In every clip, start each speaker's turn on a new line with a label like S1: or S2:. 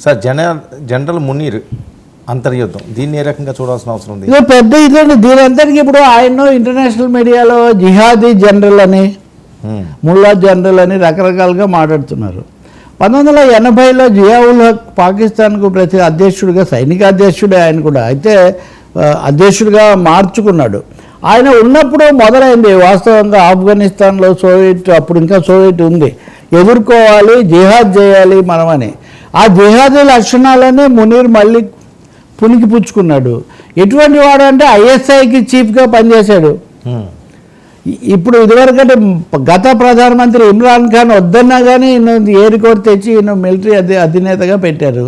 S1: Sir general Munir అంతర్యుద్ధం దీన్ని ఏ రకంగా చూడాల్సిన అవసరం ఉంది?
S2: ఇది పెద్ద ఇదండి. దీనంతటికి ఇప్పుడు ఆయన ఇంటర్నేషనల్ మీడియాలో జిహాదీ జనరల్ అని ముల్లా జనరల్ అని రకరకాలుగా మాట్లాడుతున్నారు. 1980లో జియావుల్ హక్ పాకిస్తాన్కు ప్రతి అధ్యక్షుడిగా, సైనిక అధ్యక్షుడే ఆయన కూడా, అయితే అధ్యక్షుడిగా మార్చుకున్నాడు. ఆయన ఉన్నప్పుడు మొదలైంది వాస్తవంగా ఆఫ్ఘనిస్తాన్లో సోవియట్, అప్పుడు ఇంకా సోవియట్ ఉంది, ఎదుర్కోవాలి, జిహాద్ చేయాలి మనమని. ఆ జిహాదీ లక్షణాలనే మునీర్ మళ్ళీ పునికి పుచ్చుకున్నాడు. ఎటువంటి వాడు అంటే ఐఎస్ఐకి చీఫ్గా పనిచేశాడు. ఇప్పుడు ఇదివరకంటే గత ప్రధానమంత్రి ఇమ్రాన్ ఖాన్ వద్దన్నా కానీ ఈయన ఏరికోరి తెచ్చి ఈయన మిలిటరీ అధినేతగా పెట్టారు.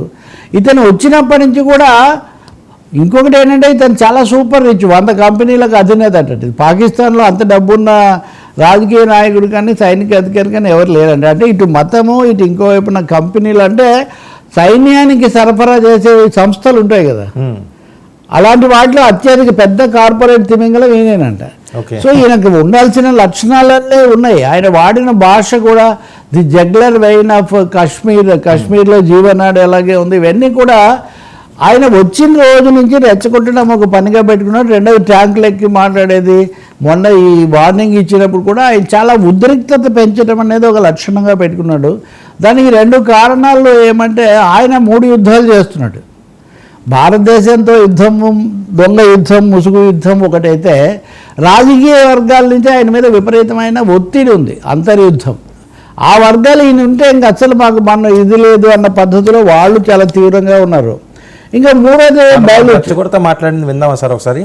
S2: ఇతను వచ్చినప్పటి నుంచి కూడా ఇంకొకటి ఏంటంటే ఇతను చాలా సూపర్ రిచ్, 100 కంపెనీలకు అధినేత అంటే. పాకిస్తాన్లో అంత డబ్బున్న రాజకీయ నాయకుడు కానీ సైనిక అధికారి కానీ ఎవరు లేరండి. అంటే ఇటు మతము, ఇటు ఇంకోవైపున కంపెనీలు, అంటే సైన్యానికి సరఫరా చేసే సంస్థలు ఉంటాయి కదా, అలాంటి వాటిలో అత్యధిక పెద్ద కార్పొరేట్ తిమింగలం ఈయనేనంట. సో ఈయనకు ఉండాల్సిన లక్షణాలన్నీ ఉన్నాయి. ఆయన వాడిన భాష కూడా ది జగ్లర్ వెయిన్ ఆఫ్ కాశ్మీర్లో జీవనాడు ఎలాగే ఉంది. ఇవన్నీ కూడా ఆయన వచ్చిన రోజు నుంచి రెచ్చగొట్టడం ఒక పనిగా పెట్టుకున్నాడు. రెండవది ట్యాంకులు ఎక్కి మాట్లాడేది. మొన్న ఈ వార్నింగ్ ఇచ్చినప్పుడు కూడా ఆయన చాలా ఉద్రిక్తత పెంచడం అనేది ఒక లక్షణంగా పెట్టుకున్నాడు. దానికి 2 కారణాలు ఏమంటే, ఆయన 3 యుద్ధాలు చేస్తున్నాడు. భారతదేశంతో యుద్ధం, దొంగ యుద్ధం, ముసుగు యుద్ధం ఒకటైతే, రాజకీయ వర్గాల నుంచి ఆయన మీద విపరీతమైన ఒత్తిడి ఉంది, అంతర్యుద్ధం. ఆ వర్గాలు ఈయన ఉంటే ఇంక అసలు మాకు మన ఇది లేదు అన్న పద్ధతిలో వాళ్ళు చాలా తీవ్రంగా ఉన్నారు. ఇంకా మూడోది
S1: కూడా మాట్లాడింది విందామా సార్ ఒకసారి?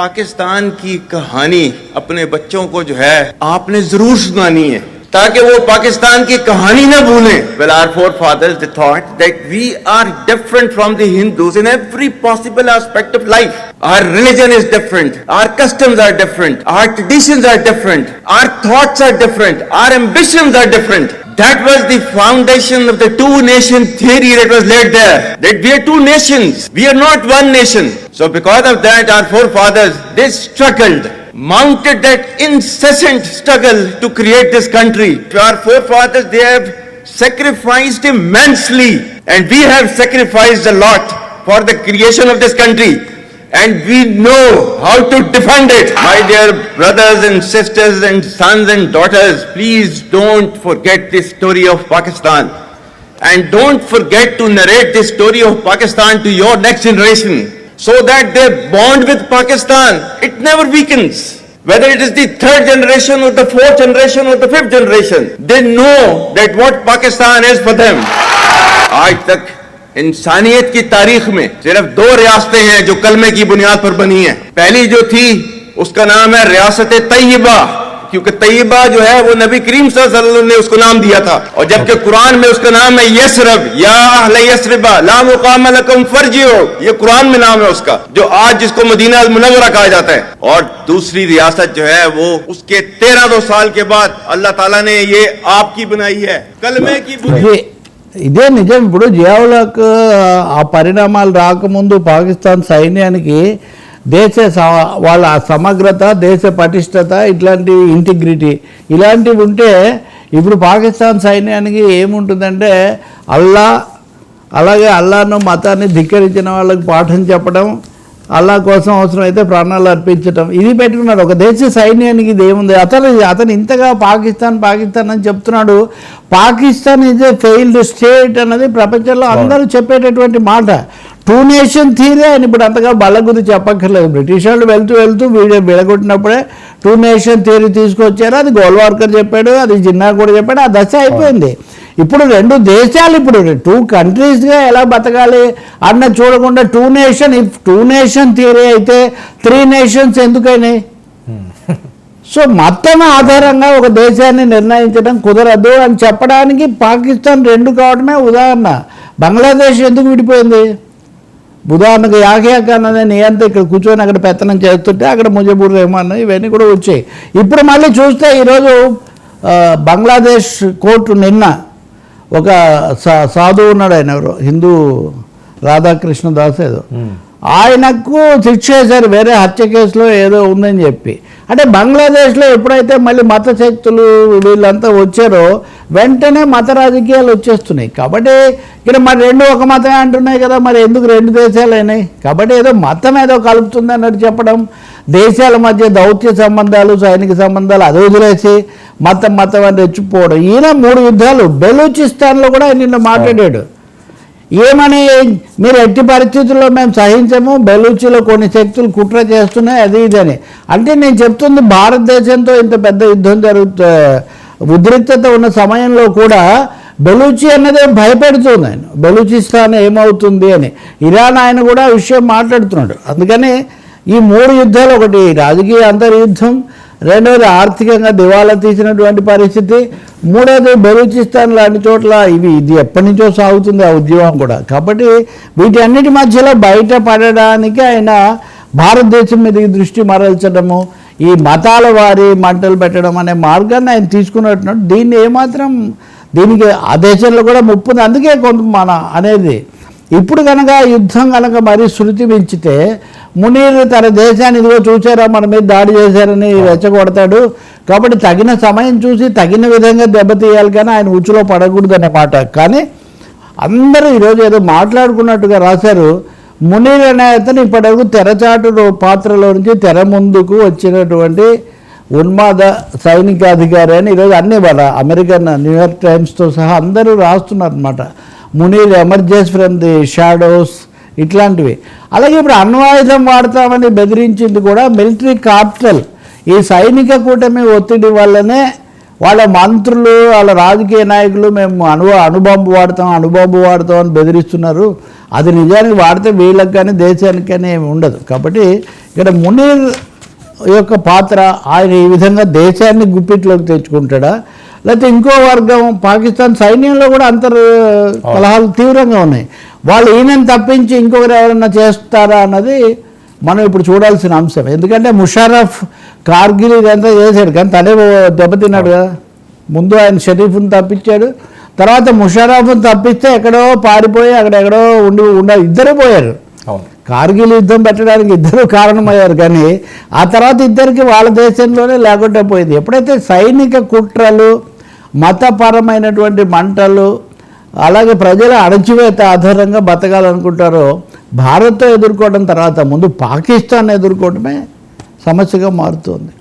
S3: पाकिस्तान की कहानी अपने बच्चों को जो है आपने जरूर सुनानी है, ताकि वो पाकिस्तान की कहानी ना भूलें. Well, our forefathers they thought that we are different from the Hindus in every possible aspect of life. Our religion is different, our customs are different, our traditions are different, our thoughts are different, our ambitions are different. That was the foundation of the two-nation theory that was laid there. That we are 2 nations, we are not 1 nation. So because of that, our forefathers, they struggled, mounted that incessant struggle to create this country. Our forefathers, they have sacrificed immensely, and we have sacrificed a lot for the creation of this country. And we know how to defend it. My dear brothers and sisters and sons and daughters, please don't forget this story of Pakistan. And don't forget to narrate this story of Pakistan to your next generation, so that their bond with Pakistan, it never weakens. Whether it is the 3rd generation or the 4th generation or the 5th generation, they know that what Pakistan is for them. आज तक इंसानियत की तारीख में सिर्फ 2 रियासतें हैं जो कलमे की बुनियाद पर बनी हैं. पहली जो थी उसका नाम है रियासत तैयबा, क्योंकि तैयबा जो है वो नबी करीम सल्लल्लाहु अलैहि वसल्लम ने उसको नाम दिया था. और जबकि कुरान में उसका नाम है यसरब, या अहले यसरबा ला मुकाम लकुम फरजिओ, ये कुरान में नाम है उसका, जो आज जिसको मदीना अल मुनव्वरा कहा जाता है. और दूसरी रियासत जो है वो उसके 1300 साल के बाद अल्लाह ताला ने ये आपकी बनाई है, कलमे की बुनियाद.
S2: ఇదే నిజం. ఇప్పుడు జియావుల్ హక్ ఆ పరిణామాలు రాకముందు పాకిస్తాన్ సైన్యానికి వాళ్ళ సమగ్రత, దేశ పటిష్టత, ఇట్లాంటి ఇంటిగ్రిటీ ఇలాంటివి ఉంటే, ఇప్పుడు పాకిస్తాన్ సైన్యానికి ఏముంటుందంటే అలాగే అల్లాను మతాన్ని ధిక్కరించిన వాళ్ళకి పాఠం చెప్పడం, అల్లా కోసం అవసరమైతే ప్రాణాలు అర్పించడం, ఇది పెట్టుకున్నాడు. ఒక దేశ సైన్యానికి ఇది ఏముంది? అతను ఇంతగా పాకిస్తాన్ అని చెప్తున్నాడు. Pakistan is a failed state అన్నది ప్రపంచంలో అందరూ చెప్పేటటువంటి మాట. 2 నేషన్ థియరీ ఆయన ఇప్పుడు అంతగా బలగుది చెప్పక్కర్లేదు. బ్రిటిష్ వాళ్ళు వెళ్తూ విడగొట్టినప్పుడే 2 నేషన్ థియరీ తీసుకొచ్చారు. అది గోల్వార్కర్ చెప్పాడు, అది జిన్నా కూడా చెప్పాడు. ఆ దశ అయిపోయింది. ఇప్పుడు 2 దేశాలు, ఇప్పుడు 2 కంట్రీస్గా ఎలా బతకాలి అన్న చూడకుండా 2 నేషన్, ఇఫ్ 2 నేషన్ థియరీ అయితే 3 నేషన్స్ ఎందుకైనాయి? సో మొత్తం ఆధారంగా ఒక దేశాన్ని నిర్ణయించడం కుదరదు అని చెప్పడానికి పాకిస్తాన్ 2 కావడమే ఉదాహరణ. బంగ్లాదేశ్ ఎందుకు విడిపోయింది? ఉదాహరణకు యాహియా ఖాన్ అనే నియంత ఇక్కడ కూర్చొని అక్కడ పెత్తనం చేస్తుంటే అక్కడ ముజబుర్ రెహమాన్ ఇవన్నీ కూడా వచ్చాయి. ఇప్పుడు మళ్ళీ చూస్తే ఈరోజు బంగ్లాదేశ్ కోర్టు నిన్న ఒక సాధువు ఉన్నాడు, ఆయన ఎవరు హిందూ రాధాకృష్ణ దాస్ ఏదో, ఆయనకు శిక్ష చేశారు వేరే హత్య కేసులో ఏదో ఉందని చెప్పి. అంటే బంగ్లాదేశ్లో ఎప్పుడైతే మళ్ళీ మత శక్తులు వీళ్ళంతా వచ్చారో వెంటనే మత రాజకీయాలు వచ్చేస్తున్నాయి. కాబట్టి ఇక్కడ మరి రెండు ఒక మతమే అంటున్నాయి కదా, మరి ఎందుకు రెండు దేశాలు అయినాయి? కాబట్టి ఏదో మతం ఏదో కలుపుతుంది అన్నట్టు చెప్పడం, దేశాల మధ్య దౌత్య సంబంధాలు సైనిక సంబంధాలు అది వదిలేసి మతం అని రెచ్చిపోవడం. ఈయన 3 యుద్ధాలు బెలూచిస్తాన్లో కూడా నిన్న మాట్లాడాడు. ఏమని, మీరు ఎట్టి పరిస్థితుల్లో మేము సహించము, బెలూచిలో కొన్ని శక్తులు కుట్ర చేస్తున్నాయి అది ఇదని. అంటే నేను చెప్తుంది భారతదేశంతో ఇంత పెద్ద యుద్ధం ఉద్రిక్తత ఉన్న సమయంలో కూడా బెలూచి అన్నది భయపెడుతుంది ఆయన, బెలూచిస్తాన్ ఏమవుతుంది అని. ఇరాన్ ఆయన కూడా విషయం మాట్లాడుతున్నాడు. అందుకని ఈ 3 యుద్ధాలు, ఒకటి రాజకీయ అంతర్యుద్ధం, రెండవది ఆర్థికంగా దివాలా తీసినటువంటి పరిస్థితి, మూడవది బెలూచిస్తాన్ లాంటి చోట్ల ఇది ఎప్పటి నుంచో సాగుతుంది ఆ ఉద్యమం కూడా. కాబట్టి వీటన్నిటి మధ్యలో బయటపడడానికి ఆయన భారతదేశం మీదకి దృష్టి మరల్చడము, ఈ మతాల వారి మంటలు పెట్టడం అనే మార్గాన్ని ఆయన తీసుకున్నట్టున్నాడు. దీన్ని ఏమాత్రం దీనికి ఆ దేశంలో కూడా ముప్పు ఉంది. అందుకే కొంత మన అనేది ఇప్పుడు కనుక యుద్ధం కనుక మరీ శృతి మించితే మునీర్ తన దేశాన్ని ఇదిగో చూసారా మన మీద దాడి చేశారని రెచ్చగొడతాడు. కాబట్టి తగిన సమయం చూసి తగిన విధంగా దెబ్బతీయాలి, కానీ ఆయన ఉచ్చులో పడకూడదు అనే మాట. కానీ అందరూ ఈరోజు ఏదో మాట్లాడుకున్నట్టుగా రాశారు. మునీర్ అనే అతను ఇప్పటివరకు తెరచాటు పాత్రలో నుంచి తెర ముందుకు వచ్చినటువంటి ఉన్మాద సైనికాధికారి అని ఈరోజు అన్ని వాళ్ళ అమెరికన్ న్యూయార్క్ టైమ్స్తో సహా అందరూ రాస్తున్నారు అనమాట. Munir emerges from the shadows ఇట్లాంటివి. అలాగే ఇప్పుడు అణ్వాయుధం వాడతామని బెదిరించింది కూడా మిలిటరీ క్యాపిటల్. ఈ సైనిక కూటమి ఒత్తిడి వల్లనే వాళ్ళ మంత్రులు వాళ్ళ రాజకీయ నాయకులు మేము అణుబాంబు వాడతాం అని బెదిరిస్తున్నారు. అది నిజానికి వాడితే వీళ్ళకి కానీ దేశానికి కానీ ఏమి ఉండదు. కాబట్టి ఇక్కడ మునీర్ యొక్క పాత్ర, ఆయన ఈ విధంగా దేశాన్ని గుప్పిట్లోకి తెచ్చుకుంటాడా, లేకపోతే ఇంకో వర్గం పాకిస్తాన్ సైన్యంలో కూడా కలహాలు తీవ్రంగా ఉన్నాయి. వాళ్ళు ఈయనని తప్పించి ఇంకొకరు ఎవరైనా చేస్తారా అన్నది మనం ఇప్పుడు చూడాల్సిన అంశం. ఎందుకంటే ముషారఫ్ కార్గిల్ ఇదంతా చేశాడు, కానీ తనే దెబ్బతిన్నాడు కదా. ముందు ఆయన షరీఫ్ని తప్పించాడు, తర్వాత ముషారఫ్ని తప్పిస్తే ఎక్కడో పారిపోయి అక్కడెక్కడో ఇద్దరు పోయారు. కార్గిల్ యుద్ధం పెట్టడానికి ఇద్దరు కారణమయ్యారు, కానీ ఆ తర్వాత ఇద్దరికి వాళ్ళ దేశంలోనే లేకుండా పోయింది. ఎప్పుడైతే సైనిక కుట్రలు, మతపరమైనటువంటి మంటలు, అలాగే ప్రజల అణచివేత ఆధారంగా బతకాలనుకుంటారో భారత్తో ఎదుర్కోవడం తర్వాత ముందు పాకిస్తాన్ ఎదుర్కోవడమే సమస్యగా మారుతుంది.